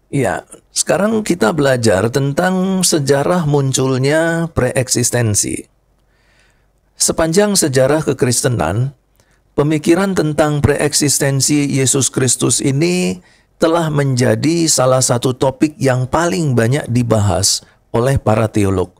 Ya, sekarang kita belajar tentang sejarah munculnya preeksistensi. Sepanjang sejarah kekristenan, pemikiran tentang preeksistensi Yesus Kristus ini telah menjadi salah satu topik yang paling banyak dibahas oleh para teolog.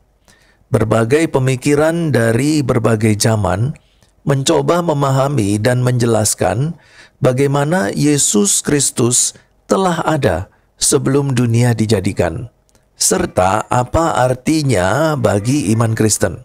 Berbagai pemikiran dari berbagai zaman mencoba memahami dan menjelaskan bagaimana Yesus Kristus telah ada sebelum dunia dijadikan, serta apa artinya bagi iman Kristen.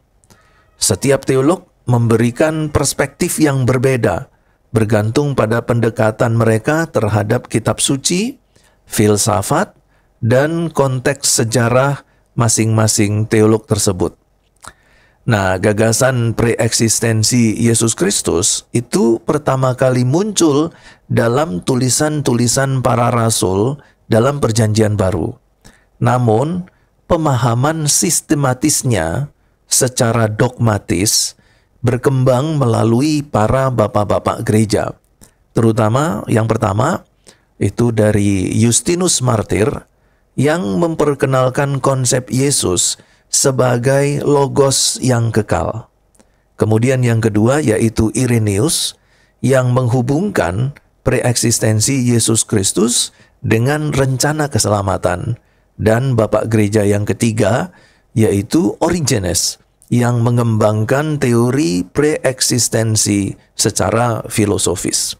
Setiap teolog memberikan perspektif yang berbeda, bergantung pada pendekatan mereka terhadap kitab suci, filsafat, dan konteks sejarah masing-masing teolog tersebut. Nah, gagasan preeksistensi Yesus Kristus itu pertama kali muncul dalam tulisan-tulisan para rasul dalam Perjanjian Baru. Namun, pemahaman sistematisnya secara dogmatis berkembang melalui para bapak-bapak gereja. Terutama yang pertama itu dari Justinus Martir yang memperkenalkan konsep Yesus sebagai logos yang kekal. Kemudian yang kedua yaitu Irenaeus yang menghubungkan preeksistensi Yesus Kristus dengan rencana keselamatan. Dan bapak gereja yang ketiga yaitu Origenes yang mengembangkan teori preeksistensi secara filosofis.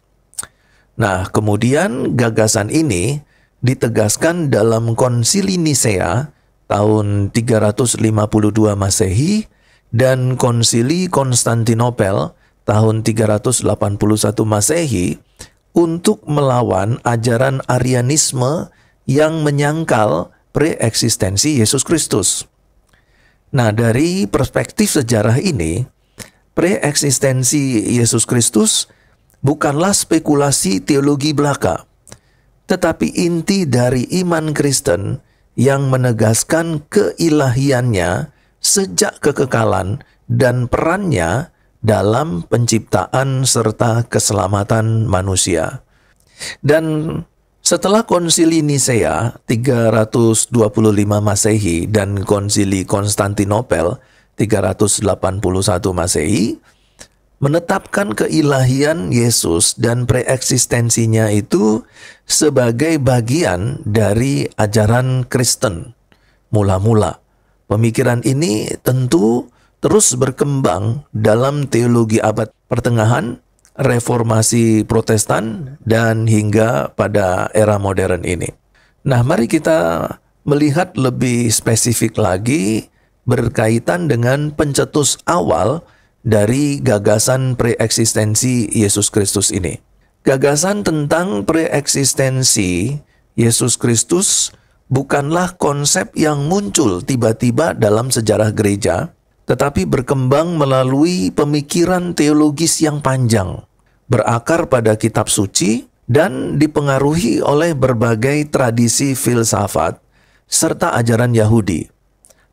Nah, kemudian gagasan ini ditegaskan dalam Konsili Nisea tahun 352 Masehi dan Konsili Konstantinopel tahun 381 Masehi untuk melawan ajaran Arianisme yang menyangkal preeksistensi Yesus Kristus. Nah, dari perspektif sejarah ini, preeksistensi Yesus Kristus bukanlah spekulasi teologi belaka, tetapi inti dari iman Kristen yang menegaskan keilahiannya sejak kekekalan dan perannya dalam penciptaan serta keselamatan manusia. Dan setelah Konsili Nisea 325 Masehi dan Konsili Konstantinopel 381 Masehi menetapkan keilahian Yesus dan preeksistensinya itu sebagai bagian dari ajaran Kristen. Mula-mula, pemikiran ini tentu terus berkembang dalam teologi abad pertengahan, reformasi Protestan, dan hingga pada era modern ini. Nah, mari kita melihat lebih spesifik lagi berkaitan dengan pencetus awal dari gagasan preeksistensi Yesus Kristus ini. Gagasan tentang preeksistensi Yesus Kristus bukanlah konsep yang muncul tiba-tiba dalam sejarah gereja, tetapi berkembang melalui pemikiran teologis yang panjang, berakar pada kitab suci, dan dipengaruhi oleh berbagai tradisi filsafat serta ajaran Yahudi.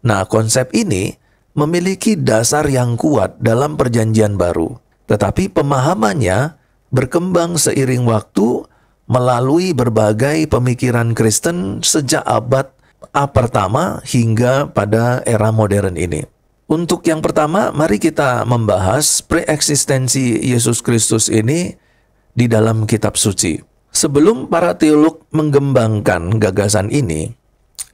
Nah, konsep ini memiliki dasar yang kuat dalam Perjanjian Baru, tetapi pemahamannya berkembang seiring waktu melalui berbagai pemikiran Kristen sejak abad pertama hingga pada era modern ini. Untuk yang pertama, mari kita membahas preeksistensi Yesus Kristus ini di dalam kitab suci. Sebelum para teolog mengembangkan gagasan ini,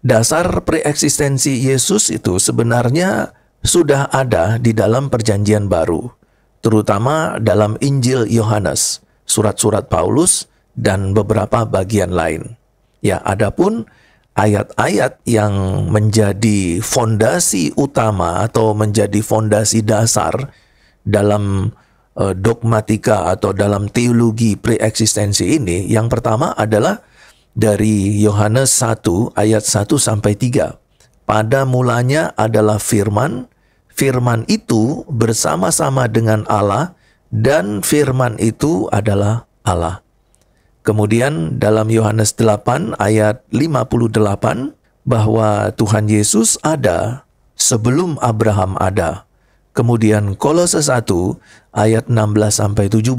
dasar preeksistensi Yesus itu sebenarnya sudah ada di dalam Perjanjian Baru, terutama dalam Injil Yohanes, surat-surat Paulus, dan beberapa bagian lain. Ya, adapun ayat-ayat yang menjadi fondasi utama atau menjadi fondasi dasar dalam dogmatika atau dalam teologi preeksistensi ini, yang pertama adalah dari Yohanes 1 ayat 1 sampai 3. Pada mulanya adalah firman, firman itu bersama-sama dengan Allah, dan firman itu adalah Allah. Kemudian dalam Yohanes 8 ayat 58, bahwa Tuhan Yesus ada sebelum Abraham ada. Kemudian Kolose 1 ayat 16 sampai 17,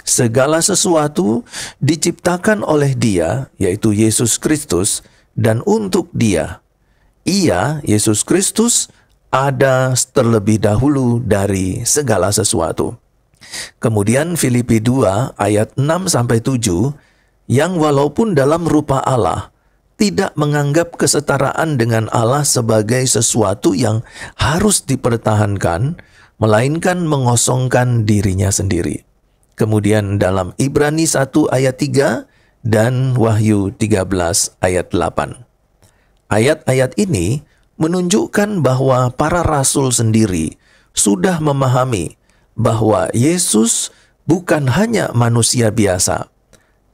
Segala sesuatu diciptakan oleh Dia, yaitu Yesus Kristus, dan untuk Dia. Ia, Yesus Kristus, ada terlebih dahulu dari segala sesuatu. Kemudian Filipi 2 ayat 6-7, yang walaupun dalam rupa Allah, tidak menganggap kesetaraan dengan Allah sebagai sesuatu yang harus dipertahankan, melainkan mengosongkan dirinya sendiri. Kemudian dalam Ibrani 1 ayat 3 dan Wahyu 13 ayat 8. Ayat-ayat ini menunjukkan bahwa para rasul sendiri sudah memahami bahwa Yesus bukan hanya manusia biasa,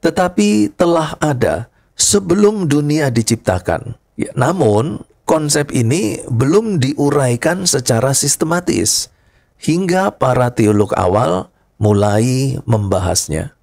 tetapi telah ada sebelum dunia diciptakan. Ya, namun, konsep ini belum diuraikan secara sistematis hingga para teolog awal mulai membahasnya.